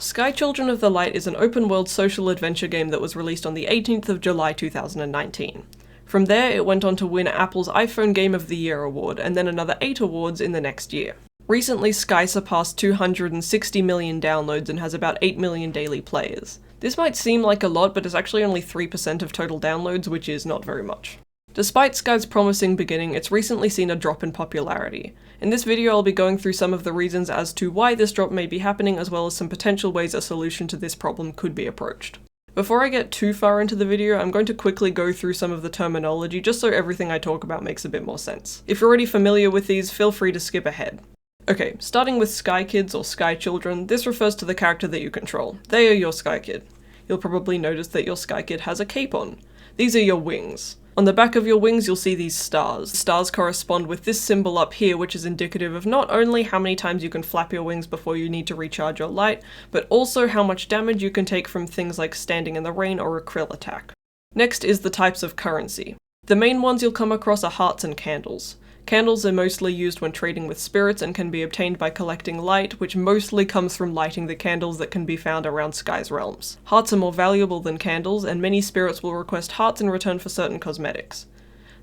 Sky Children of the Light is an open-world social adventure game that was released on the 18th of July 2019. From there, it went on to win Apple's iPhone Game of the Year award, and then another 8 awards in the next year. Recently, Sky surpassed 260 million downloads and has about 8 million daily players. This might seem like a lot, but it's actually only 3% of total downloads, which is not very much. Despite Sky's promising beginning, it's recently seen a drop in popularity. In this video, I'll be going through some of the reasons as to why this drop may be happening, as well as some potential ways a solution to this problem could be approached. Before I get too far into the video, I'm going to quickly go through some of the terminology just so everything I talk about makes a bit more sense. If you're already familiar with these, feel free to skip ahead. Okay, starting with Sky Kids or Sky Children, this refers to the character that you control. They are your Sky Kid. You'll probably notice that your Sky Kid has a cape on. These are your wings. On the back of your wings, you'll see these stars. Stars correspond with this symbol up here, which is indicative of not only how many times you can flap your wings before you need to recharge your light, but also how much damage you can take from things like standing in the rain or a krill attack. Next is the types of currency. The main ones you'll come across are hearts and candles. Candles are mostly used when trading with spirits and can be obtained by collecting light, which mostly comes from lighting the candles that can be found around Sky's realms. Hearts are more valuable than candles, and many spirits will request hearts in return for certain cosmetics.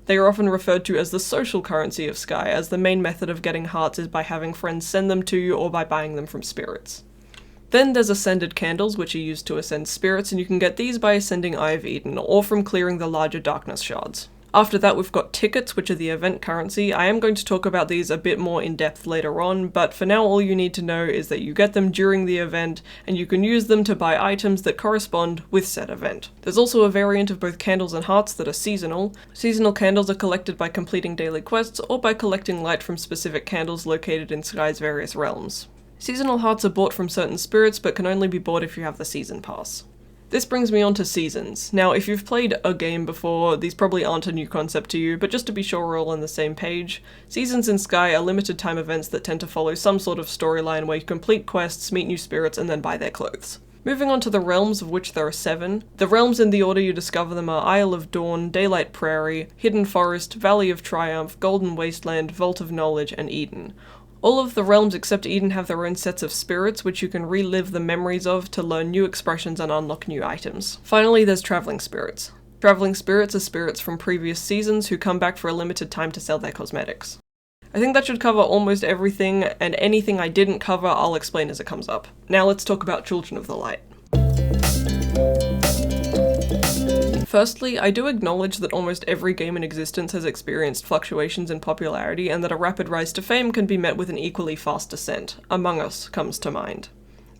They are often referred to as the social currency of Sky, as the main method of getting hearts is by having friends send them to you or by buying them from spirits. Then there's ascended candles, which are used to ascend spirits, and you can get these by ascending Eye of Eden, or from clearing the larger darkness shards. After that, we've got tickets, which are the event currency. I am going to talk about these a bit more in depth later on, but for now all you need to know is that you get them during the event, and you can use them to buy items that correspond with said event. There's also a variant of both candles and hearts that are seasonal. Seasonal candles are collected by completing daily quests, or by collecting light from specific candles located in Sky's various realms. Seasonal hearts are bought from certain spirits, but can only be bought if you have the season pass. This brings me on to seasons. Now, if you've played a game before, these probably aren't a new concept to you, but just to be sure we're all on the same page, seasons in Sky are limited time events that tend to follow some sort of storyline where you complete quests, meet new spirits, and then buy their clothes. Moving on to the realms, of which there are 7. The realms in the order you discover them are Isle of Dawn, Daylight Prairie, Hidden Forest, Valley of Triumph, Golden Wasteland, Vault of Knowledge, and Eden. All of the realms except Eden have their own sets of spirits, which you can relive the memories of to learn new expressions and unlock new items. Finally, there's traveling spirits. Traveling spirits are spirits from previous seasons who come back for a limited time to sell their cosmetics. I think that should cover almost everything, and anything I didn't cover I'll explain as it comes up. Now let's talk about Children of the Light. Firstly, I do acknowledge that almost every game in existence has experienced fluctuations in popularity, and that a rapid rise to fame can be met with an equally fast descent. Among Us comes to mind.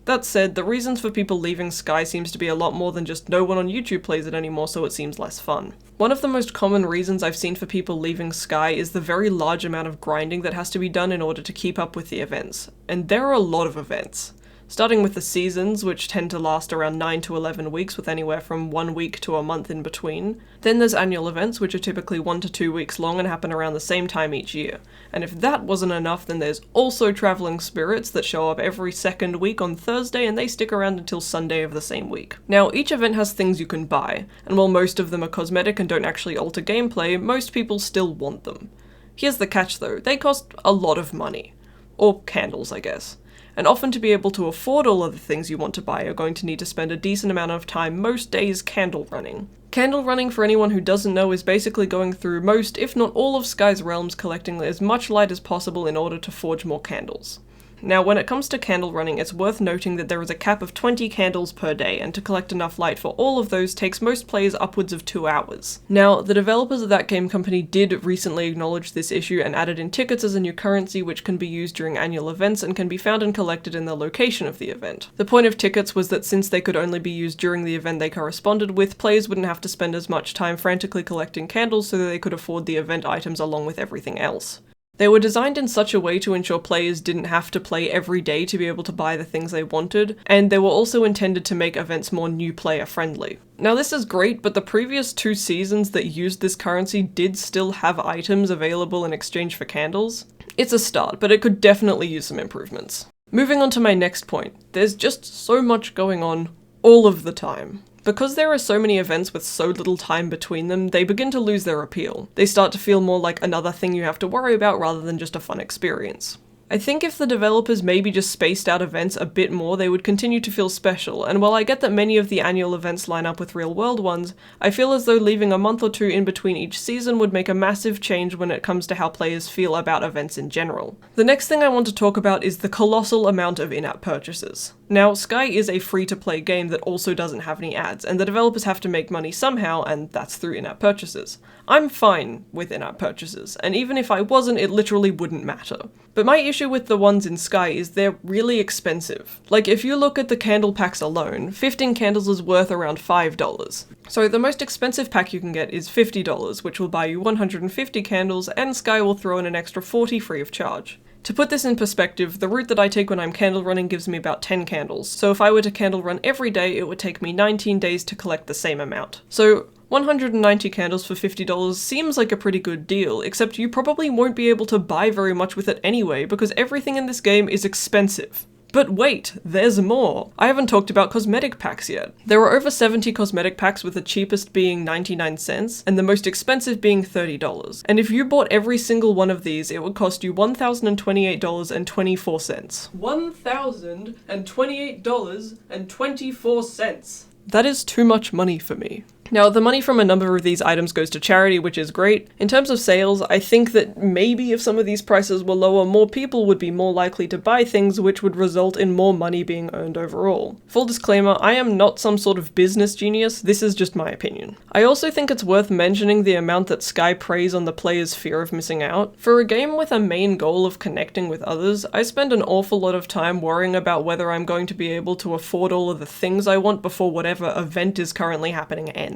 That said, the reasons for people leaving Sky seems to be a lot more than just no one on YouTube plays it anymore, so it seems less fun. One of the most common reasons I've seen for people leaving Sky is the very large amount of grinding that has to be done in order to keep up with the events. And there are a lot of events. Starting with the seasons, which tend to last around 9 to 11 weeks with anywhere from 1 week to a month in between. Then there's annual events, which are typically 1 to 2 weeks long and happen around the same time each year. And if that wasn't enough, then there's also traveling spirits that show up every second week on Thursday, and they stick around until Sunday of the same week. Now, each event has things you can buy, and while most of them are cosmetic and don't actually alter gameplay, most people still want them. Here's the catch though, they cost a lot of money. Or candles, I guess. And often to be able to afford all of the things you want to buy, you're going to need to spend a decent amount of time most days candle running. Candle running, for anyone who doesn't know, is basically going through most, if not all of Sky's realms, collecting as much light as possible in order to forge more candles. Now, when it comes to candle running, it's worth noting that there is a cap of 20 candles per day, and to collect enough light for all of those takes most players upwards of 2 hours. Now, the developers of that game company did recently acknowledge this issue and added in tickets as a new currency which can be used during annual events and can be found and collected in the location of the event. The point of tickets was that since they could only be used during the event they corresponded with, players wouldn't have to spend as much time frantically collecting candles so that they could afford the event items along with everything else. They were designed in such a way to ensure players didn't have to play every day to be able to buy the things they wanted, and they were also intended to make events more new player friendly. Now this is great, but the previous 2 seasons that used this currency did still have items available in exchange for candles. It's a start, but it could definitely use some improvements. Moving on to my next point, there's just so much going on all of the time. Because there are so many events with so little time between them, they begin to lose their appeal. They start to feel more like another thing you have to worry about rather than just a fun experience. I think if the developers maybe just spaced out events a bit more, they would continue to feel special, and while I get that many of the annual events line up with real-world ones, I feel as though leaving a month or two in between each season would make a massive change when it comes to how players feel about events in general. The next thing I want to talk about is the colossal amount of in-app purchases. Now, Sky is a free-to-play game that also doesn't have any ads, and the developers have to make money somehow, and that's through in-app purchases. I'm fine with in-app purchases, and even if I wasn't, it literally wouldn't matter. But my issue with the ones in Sky is they're really expensive. Like, if you look at the candle packs alone, 15 candles is worth around $5. So the most expensive pack you can get is $50, which will buy you 150 candles, and Sky will throw in an extra 40 free of charge. To put this in perspective, the route that I take when I'm candle running gives me about 10 candles, so if I were to candle run every day, it would take me 19 days to collect the same amount. So 190 candles for $50 seems like a pretty good deal, except you probably won't be able to buy very much with it anyway, because everything in this game is expensive. But wait, there's more! I haven't talked about cosmetic packs yet. There are over 70 cosmetic packs, with the cheapest being 99 cents, and the most expensive being $30. And if you bought every single one of these, it would cost you $1,028.24. $1,028.24. That is too much money for me. Now, the money from a number of these items goes to charity, which is great. In terms of sales, I think that maybe if some of these prices were lower, more people would be more likely to buy things, which would result in more money being earned overall. Full disclaimer, I am not some sort of business genius, this is just my opinion. I also think it's worth mentioning the amount that Sky preys on the player's fear of missing out. For a game with a main goal of connecting with others, I spend an awful lot of time worrying about whether I'm going to be able to afford all of the things I want before whatever event is currently happening ends.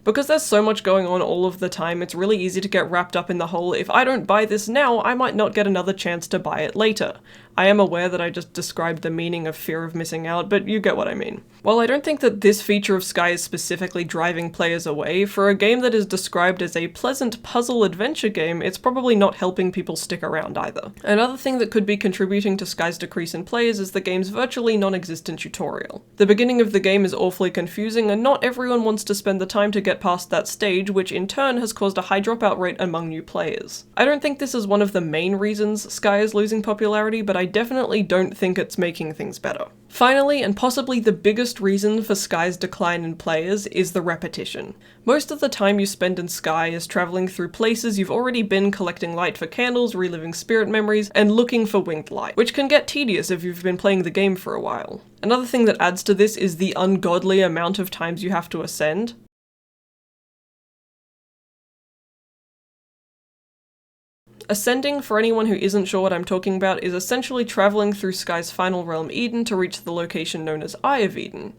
Because there's so much going on all of the time, it's really easy to get wrapped up in the whole, if I don't buy this now, I might not get another chance to buy it later. I am aware that I just described the meaning of fear of missing out, but you get what I mean. While I don't think that this feature of Sky is specifically driving players away, for a game that is described as a pleasant puzzle adventure game, it's probably not helping people stick around either. Another thing that could be contributing to Sky's decrease in players is the game's virtually non-existent tutorial. The beginning of the game is awfully confusing, and not everyone wants to spend the time to get past that stage, which in turn has caused a high dropout rate among new players. I don't think this is one of the main reasons Sky is losing popularity, but I definitely don't think it's making things better. Finally, and possibly the biggest reason for Sky's decline in players, is the repetition. Most of the time you spend in Sky is traveling through places you've already been, collecting light for candles, reliving spirit memories, and looking for winged light, which can get tedious if you've been playing the game for a while. Another thing that adds to this is the ungodly amount of times you have to ascend. Ascending, for anyone who isn't sure what I'm talking about, is essentially traveling through Sky's final realm Eden to reach the location known as Eye of Eden.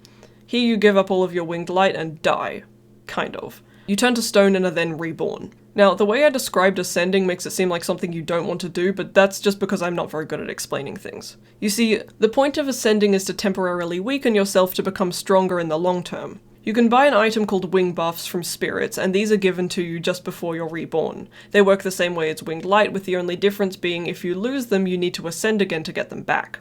Here you give up all of your winged light and die. Kind of. You turn to stone and are then reborn. Now, the way I described ascending makes it seem like something you don't want to do, but that's just because I'm not very good at explaining things. You see, the point of ascending is to temporarily weaken yourself to become stronger in the long term. You can buy an item called wing buffs from spirits, and these are given to you just before you're reborn. They work the same way as winged light, with the only difference being if you lose them, you need to ascend again to get them back.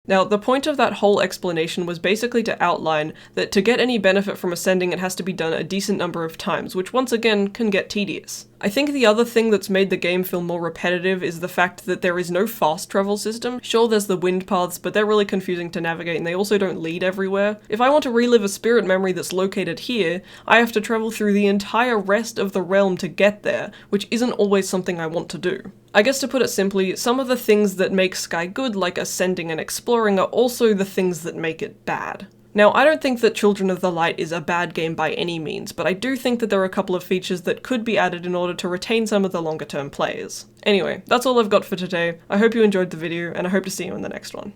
Now, the point of that whole explanation was basically to outline that to get any benefit from ascending, it has to be done a decent number of times, which once again can get tedious. I think the other thing that's made the game feel more repetitive is the fact that there is no fast travel system. Sure, there's the wind paths, but they're really confusing to navigate and they also don't lead everywhere. If I want to relive a spirit memory that's located here, I have to travel through the entire rest of the realm to get there, which isn't always something I want to do. I guess to put it simply, some of the things that make Sky good, like ascending and exploring, are also the things that make it bad. Now, I don't think that Children of the Light is a bad game by any means, but I do think that there are a couple of features that could be added in order to retain some of the longer term players. Anyway, that's all I've got for today. I hope you enjoyed the video, and I hope to see you in the next one.